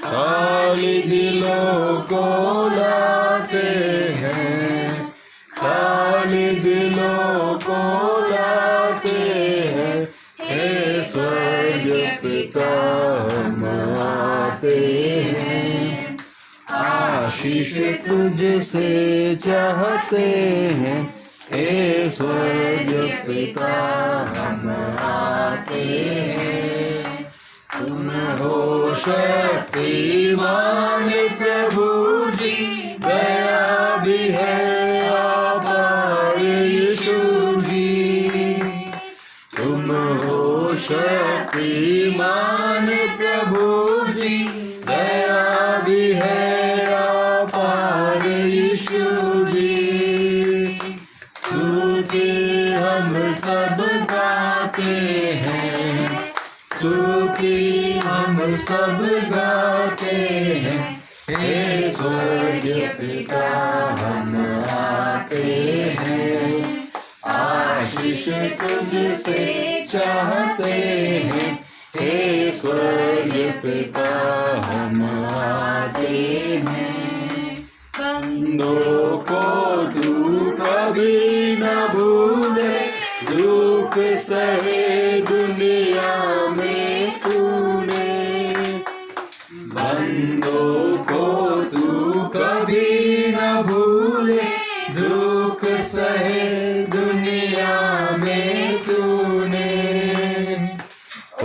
खाली दिलों को लाते हैं, खाली दिलों को लाते हैं। हे स्वर्ग पिता हम आते हैं, आशीष तुझसे चाहते हैं। हे स्वर्ग पिता हम आते हैं, तुम हो शक्तिमान प्रभु जी, दया भी है अपार यीशु जी। तुम हो शक्तिमान प्रभु जी, दया भी है अपार यीशु जी। स्तुति हम सब गाते हैं, स्तुति हम सब गाते हैं। हे स्वर्ग पिता हम आते हैं, आशीष तुझसे चाहते हैं। हे स्वर्ग पिता हम आते हैं, बंदों को तू कभी न भूले, दुख सहे दुनिया में तूने। बंदों को तू कभी न भूले, दुख सहे दुनिया में तूने।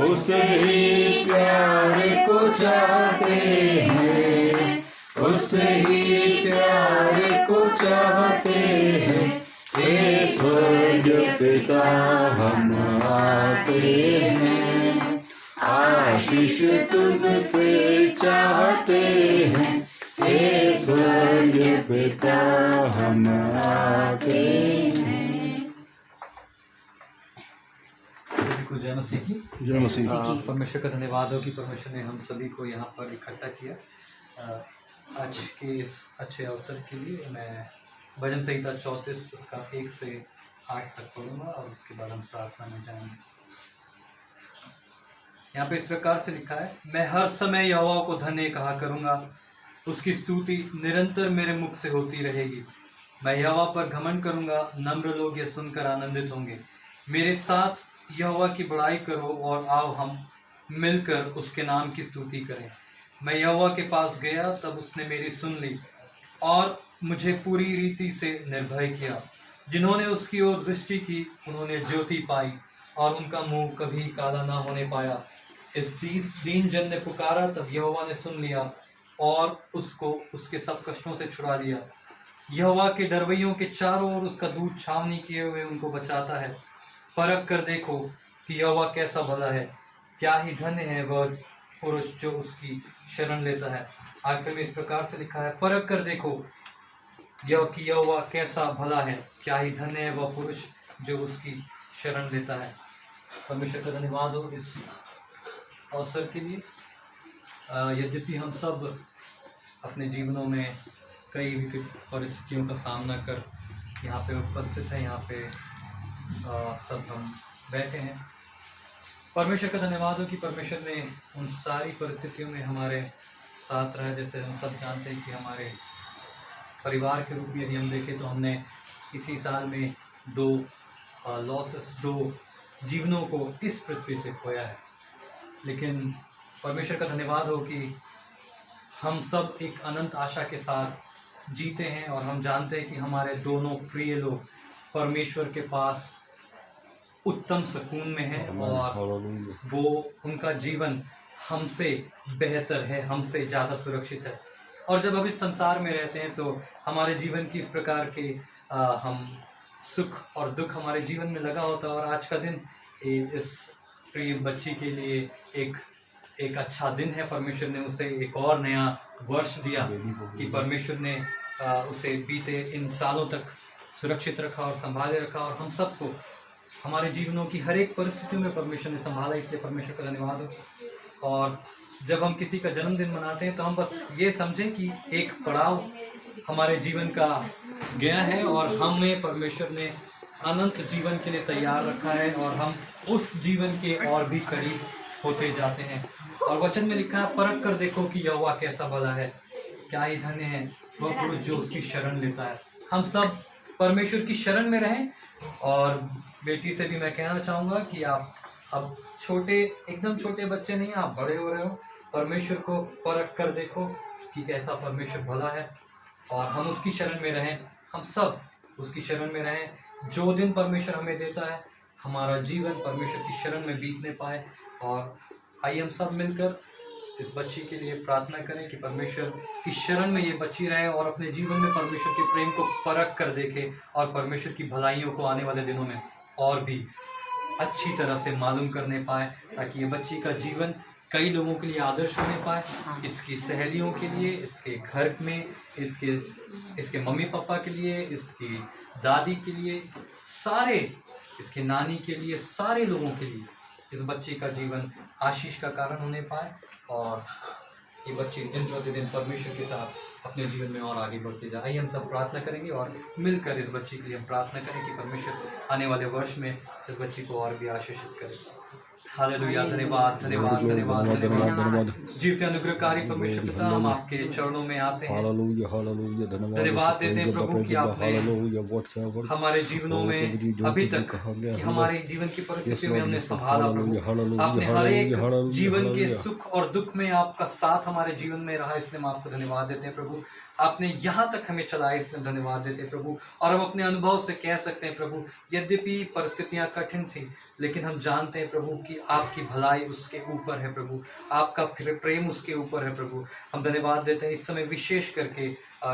उसे ही प्यार को चाहते हैं, उसे ही प्यार को चाहते हैं। हे स्वर्ग पिता हम आते हैं, आशीष तुझसे चाहते हैं। हे स्वर्ग पिता हम आते हैं। जय मसीह की। जय मसीह। परमेश्वर का धन्यवाद हो कि परमेश्वर ने हम सभी को यहाँ पर इकट्ठा किया आज के इस अच्छे अवसर के लिए। मैं भजन संहिता 34 उसका 1 से 8 तक पढ़ूंगा और उसके बाद हम प्रार्थना में जाएंगे। यहाँ पे इस प्रकार से लिखा है, मैं हर समय यहोवा को धन्य कहा करूँगा, उसकी स्तुति निरंतर मेरे मुख से होती रहेगी। मैं यहोवा पर घमंड करूँगा, नम्र लोग ये सुनकर आनंदित होंगे। मेरे साथ यहोवा की बड़ाई करो और आओ हम मिलकर उसके नाम की स्तुति करें। मैं यहोवा के पास गया, तब उसने मेरी सुन ली और मुझे पूरी रीति से निर्भय किया। जिन्होंने उसकी ओर दृष्टि की, उन्होंने ज्योति पाई और उनका मुंह कभी काला ना होने पाया। इस दीन जन ने पुकारा, तब यहोवा ने सुन लिया और उसको उसके सब कष्टों से छुड़ा लिया। यहोवा के डरवैयों के चारों ओर उसका दूत छावनी किए हुए उनको बचाता है। परख कर देखो कि यहोवा कैसा भला है, क्या ही धन्य है वह पुरुष जो उसकी शरण लेता है। आखिर में इस प्रकार से लिखा है, परख कर देखो कि यहोवा कैसा भला है, क्या ही धन्य है वह पुरुष जो उसकी शरण लेता है। परमेश्वर का धन्यवाद हो इस अवसर के लिए। यद्यपि हम सब अपने जीवनों में कई विकट परिस्थितियों का सामना कर यहाँ पे उपस्थित हैं, यहाँ पे सब हम बैठे हैं। परमेश्वर का धन्यवाद हो कि परमेश्वर ने उन सारी परिस्थितियों में हमारे साथ रहा। जैसे हम सब जानते हैं कि हमारे परिवार के रूप में यदि हम देखें तो हमने इसी साल में 2 जीवनों को इस पृथ्वी से खोया है। लेकिन परमेश्वर का धन्यवाद हो कि हम सब एक अनंत आशा के साथ जीते हैं और हम जानते हैं कि हमारे दोनों प्रिय लोग परमेश्वर के पास उत्तम सुकून में है और वो उनका जीवन हमसे बेहतर है, हमसे ज़्यादा सुरक्षित है। और जब हम इस संसार में रहते हैं तो हमारे जीवन की इस प्रकार के हम सुख और दुख हमारे जीवन में लगा होता है। और आज का दिन इस प्रिय बच्ची के लिए एक अच्छा दिन है। परमेश्वर ने उसे एक और नया वर्ष दिया कि परमेश्वर ने उसे बीते इन सालों तक सुरक्षित रखा और संभाले रखा। और हम सबको हमारे जीवनों की हर एक परिस्थितियों में परमेश्वर ने संभाला, इसलिए परमेश्वर का धन्यवाद हो। और जब हम किसी का जन्मदिन मनाते हैं तो हम बस ये समझें कि एक पड़ाव हमारे जीवन का गया है और हमें परमेश्वर ने अनंत जीवन के लिए तैयार रखा है और हम उस जीवन के और भी करीब होते जाते हैं। और वचन में लिखा है, परख कर देखो कि यहोवा कैसा भला है, क्या ही धन्य है वह पुरुष जो उसकी शरण लेता है। हम सब परमेश्वर की शरण में रहें। और बेटी से भी मैं कहना चाहूँगा कि आप अब छोटे, एकदम छोटे बच्चे नहीं, आप बड़े हो रहे हो, परमेश्वर को परख कर देखो कि कैसा परमेश्वर भला है, और हम उसकी शरण में रहें, हम सब उसकी शरण में रहें। जो दिन परमेश्वर हमें देता है, हमारा जीवन परमेश्वर की शरण में बीतने पाए। और आइए हम सब मिलकर इस बच्ची के लिए प्रार्थना करें कि परमेश्वर की शरण में ये बच्ची रहे और अपने जीवन में परमेश्वर के प्रेम को परख कर देखे और परमेश्वर की भलाइयों को आने वाले दिनों में और भी अच्छी तरह से मालूम करने पाए, ताकि ये बच्ची का जीवन कई लोगों के लिए आदर्श होने पाए, इसकी सहेलियों के लिए, इसके घर में, इसके मम्मी पापा के लिए, इसकी दादी के लिए, सारे, इसके नानी के लिए, सारे लोगों के लिए इस बच्ची का जीवन आशीष का कारण होने पाए। और ये बच्ची दिन प्रतिदिन परमेश्वर के साथ अपने जीवन में और आगे बढ़ते जाए। आइए हम सब प्रार्थना करेंगे और मिलकर इस बच्ची के लिए हम प्रार्थना करें कि परमेश्वर आने वाले वर्ष में इस बच्ची को और भी आशीषित करे। हालेलुया, धन्यवाद धन्यवाद धन्यवाद धन्यवाद। जीवते अनुग्रहकारी परमेश्वर पिता, हम आपके चरणों में आते हैं, धन्यवाद देते हैं प्रभु कि आपने हमारे जीवनों में अभी तक कि हमारे जीवन की परिस्थितियों में हमने संभाला प्रभु, आपने हर एक जीवन के सुख और दुख में आपका साथ हमारे जीवन में रहा, इसलिए हम आपको धन्यवाद देते हैं प्रभु। आपने यहाँ तक हमें चलाया, इसलिए धन्यवाद देते हैं प्रभु। और हम अपने अनुभव से कह सकते हैं प्रभु, यद्यपि परिस्थितियाँ कठिन थी, लेकिन हम जानते हैं प्रभु कि आपकी भलाई उसके ऊपर है प्रभु, आपका प्रेम उसके ऊपर है प्रभु। हम धन्यवाद देते हैं इस समय विशेष करके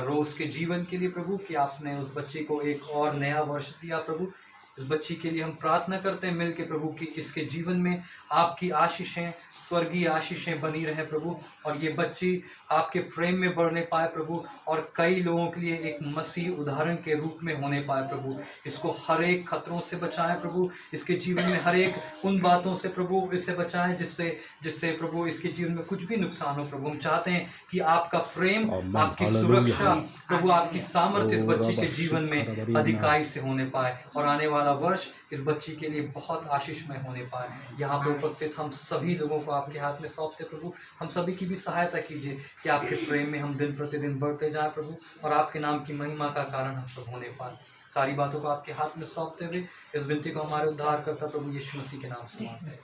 रोज़ के जीवन के लिए प्रभु, कि आपने उस बच्ची को एक और नया वर्ष दिया प्रभु। इस बच्ची के लिए हम प्रार्थना करते हैं मिल के प्रभु कि इसके जीवन में आपकी आशीषें, स्वर्गीय आशीषें बनी रहे प्रभु, और ये बच्ची आपके प्रेम में बढ़ने पाए प्रभु, और कई लोगों के लिए एक मसीह उदाहरण के रूप में होने पाए प्रभु। इसको हर एक खतरों से बचाएं प्रभु, इसके जीवन में हर एक उन बातों से प्रभु इसे बचाएं जिससे प्रभु इसके जीवन में कुछ भी नुकसान हो प्रभु। हम चाहते हैं कि आपका प्रेम, आपकी सुरक्षा प्रभु, आपकी सामर्थ्य इस बच्ची के जीवन में अधिकाई से होने पाए, और आने वाला वर्ष इस बच्ची के लिए बहुत आशीषमय होने पाए। यहाँ पर उपस्थित हम सभी लोगों को आपके हाथ में सौंपते प्रभु, हम सभी की भी सहायता कीजिए कि आपके प्रेम में हम दिन प्रतिदिन बढ़ते जाएं प्रभु, और आपके नाम की महिमा का कारण हम सब होने पाए। सारी बातों को आपके हाथ में सौंपते हुए इस विनती को हमारे उद्धार करता प्रभु यीशु मसीह के नाम से मांगते हैं,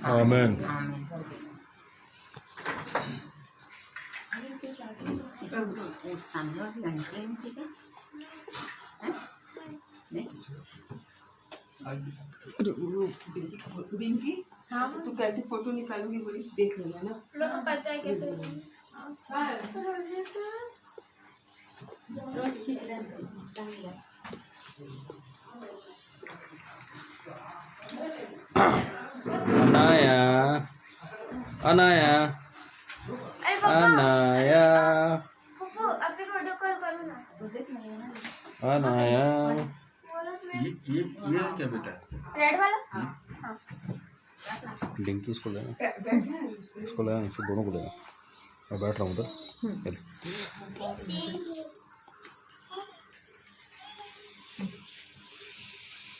आमीन। बिंकी, हाँ तू कैसे फोटो निकालूंगी बोली, देख लेना ना, लोगों को पता है कैसे रोज खींच रहे हैं। अनाया, अनाया, अरे पापा, अनाया, पप्पू आपके को वीडियो कॉल करो ना, तो देख लेंगे ना। अनाया। बोलो तो ये क्या बेटा? रेड वाला? हाँ। डिंकी इसको लेना, इसको लेना, इसको दोनों को लेना। मैं बैठ रहा हूँ उधर।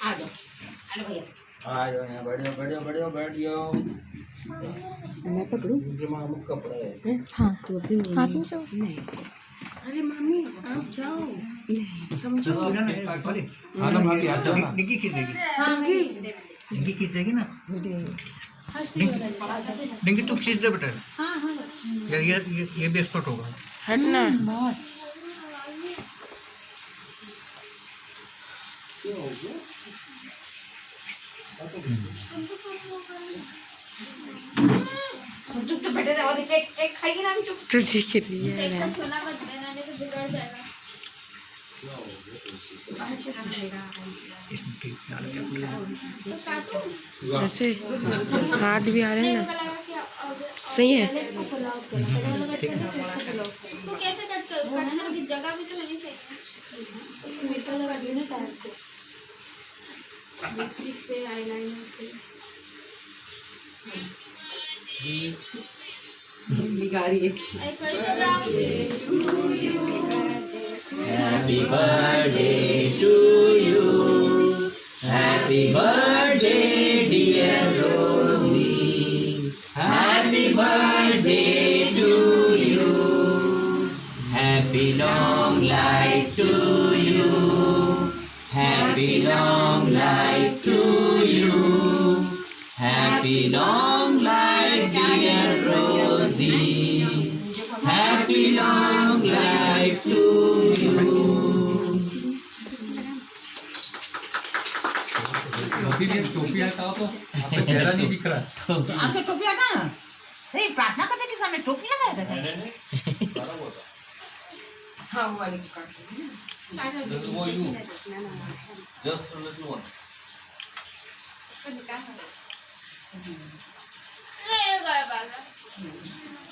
आ जाओ भैया, आ जाओ यहाँ, बैठ जाओ बैठ जाओ बैठ जाओ बैठ जाओ। मैं पकड़ूं? मामू कपड़ा है। हाँ तो दिन नहीं, अरे मम्मी आप जाओ, समझो आना भाभी, आ जाओ ना। डिग्गी खींचेगी, डिग्गी खींचेगी ना। डिग्गी तू खींच दे बेटा। हाँ हाँ ये भी एक्सपर्ट होगा। हटना बहुत। चुप तो बैठे रहो, केक खाएगी ना, चुप तुझे के लिए केक का छोला मत देना, नहीं तो बिगड़ जाएगा। तो काटो ऐसे हाथ भी आ रहे हैं ना, सही है। इसको कैसे कट करूं? काटने की जगह भी तो नहीं सही है। मीटर लगा दिए ना पैर पे, लिपस्टिक से, आईलाइनर से। बिगाड़ी है। अरे कोई तो गाओ। Happy birthday to you. Happy birthday dear Rosie. birthday to you. Happy long life to you. Happy long life to you. Happy long life, dear Rosie. Happy long life to you. टोपी हटाओ तो आपका चेहरा नहीं दिख रहा है। आपके टोपी हटा ना। सही प्रार्थना करते के सामने टोपी लगाया था। हाँ वो वाली काट दो। Just a little one.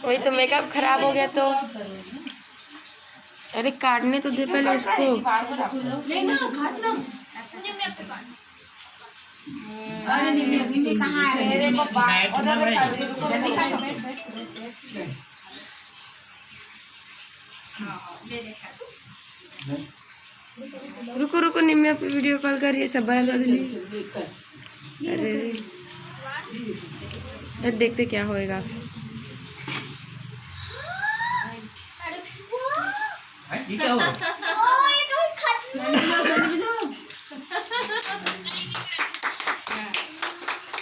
वही तो मेकअप खराब हो गया तो अरे काटने तो दे पहले उसको। लेना काटना। अरे निम्मी कहाँ है रे पापा? जल्दी काटो। रुको रुको निम्मी पे वीडियो कॉल कर रही है सब बाहर बदली। अरे देखते क्या होएगा। ये क्या हुआ?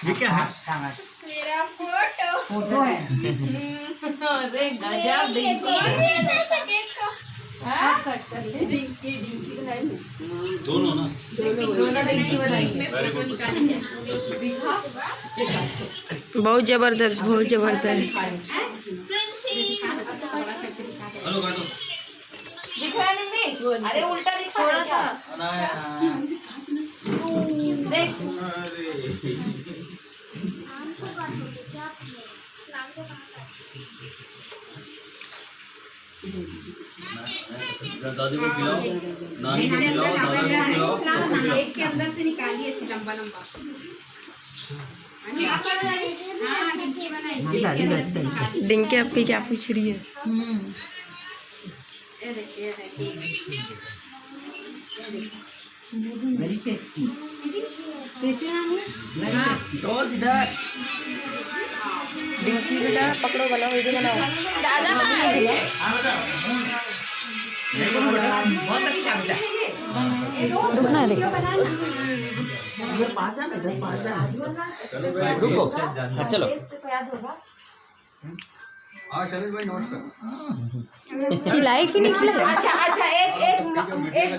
ये क्या है? मेरा फोटो है। अरे गजब देखो। दोनों ना बहुत जबरदस्त बहुत जबरदस्त। हेलो काटो दिख रहा है निम्मी? अरे उल्टा दिख थोड़ा सा। देख दादी को खिलाओ, नानी को खिलाओ, दादा को खिलाओ, सबको खिलाओ। एक के अंदर से निकालिए ऐसे लंबा लंबा। डिंके अपी क्या पूछ रही है? Very tasty. रोज इधर। डिंकी बेटा पकड़ो बनाओ वीडियो बनाओ। दादा का बहुत अच्छा बेटा। रुकना रे। इधर पाजा ना, इधर पाजा। रुको हाँ चलो। हाँ शरीर भाई नमस्कार। खिलाए कि नहीं खिलाए? अच्छा अच्छा एक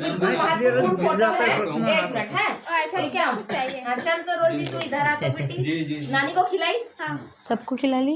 बिल्कुल महत्वपूर्ण फोटो है। एक मिनट है। ऐसा क्या चाहिए? हाँ चल तो रोजी तू इधर आ तो बेटी। जी जी नानी को खिलाई। सबको खिला ली।